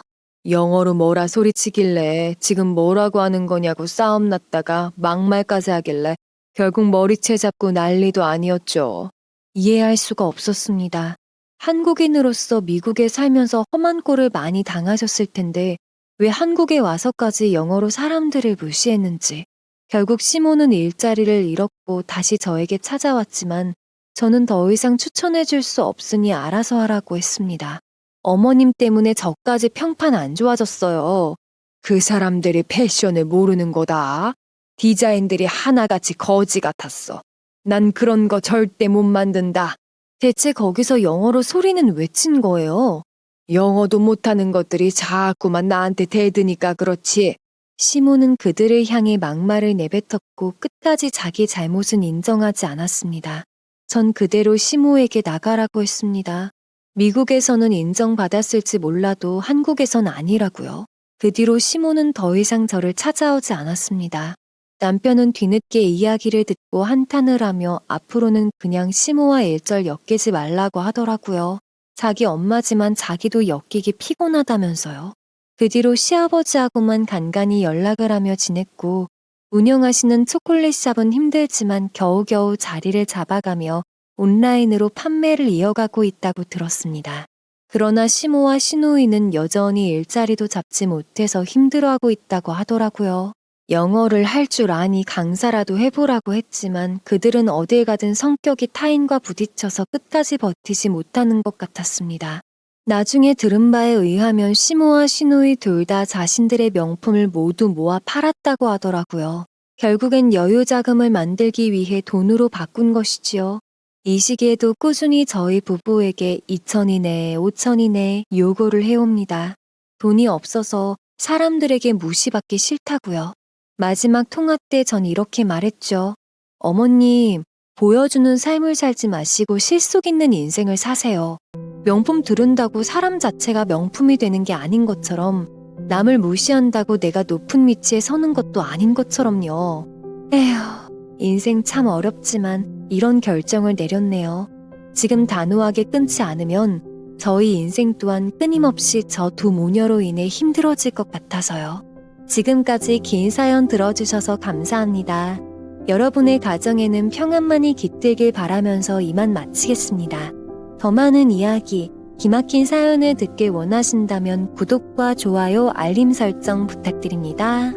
영어로 뭐라 소리치길래 지금 뭐라고 하는 거냐고 싸움 났다가 막말까지 하길래 결국 머리채 잡고 난리도 아니었죠. 이해할 수가 없었습니다. 한국인으로서 미국에 살면서 험한 꼴을 많이 당하셨을 텐데 왜 한국에 와서까지 영어로 사람들을 무시했는지. 결국 시모는 일자리를 잃었고 다시 저에게 찾아왔지만 저는 더 이상 추천해 줄 수 없으니 알아서 하라고 했습니다. 어머님 때문에 저까지 평판 안 좋아졌어요. 그 사람들이 패션을 모르는 거다. 디자인들이 하나같이 거지 같았어. 난 그런 거 절대 못 만든다. 대체 거기서 영어로 소리는 외친 거예요. 영어도 못하는 것들이 자꾸만 나한테 대드니까 그렇지. 시모는 그들을 향해 막말을 내뱉었고 끝까지 자기 잘못은 인정하지 않았습니다. 전 그대로 시모에게 나가라고 했습니다. 미국에서는 인정받았을지 몰라도 한국에선 아니라고요. 그 뒤로 시모는 더 이상 저를 찾아오지 않았습니다. 남편은 뒤늦게 이야기를 듣고 한탄을 하며 앞으로는 그냥 시모와 일절 엮이지 말라고 하더라고요. 자기 엄마지만 자기도 엮이기 피곤하다면서요. 그 뒤로 시아버지하고만 간간히 연락을 하며 지냈고 운영하시는 초콜릿샵은 힘들지만 겨우겨우 자리를 잡아가며 온라인으로 판매를 이어가고 있다고 들었습니다. 그러나 시모와 시누이는 여전히 일자리도 잡지 못해서 힘들어하고 있다고 하더라고요. 영어를 할 줄 아니 강사라도 해보라고 했지만 그들은 어딜 가든 성격이 타인과 부딪혀서 끝까지 버티지 못하는 것 같았습니다. 나중에 들은 바에 의하면 시모와 시누이 둘 다 자신들의 명품을 모두 모아 팔았다고 하더라고요. 결국엔 여유 자금을 만들기 위해 돈으로 바꾼 것이지요. 이 시기에도 꾸준히 저희 부부에게 2,000이네, 5,000이네 요구를 해옵니다. 돈이 없어서 사람들에게 무시받기 싫다고요. 마지막 통화 때 전 이렇게 말했죠. 어머님, 보여주는 삶을 살지 마시고 실속 있는 인생을 사세요. 명품 들은다고 사람 자체가 명품이 되는 게 아닌 것처럼 남을 무시한다고 내가 높은 위치에 서는 것도 아닌 것처럼요. 에휴, 인생 참 어렵지만 이런 결정을 내렸네요. 지금 단호하게 끊지 않으면 저희 인생 또한 끊임없이 저 두 모녀로 인해 힘들어질 것 같아서요. 지금까지 긴 사연 들어주셔서 감사합니다. 여러분의 가정에는 평안만이 깃들길 바라면서 이만 마치겠습니다. 더 많은 이야기, 기막힌 사연을 듣길 원하신다면 구독과 좋아요, 알림 설정 부탁드립니다.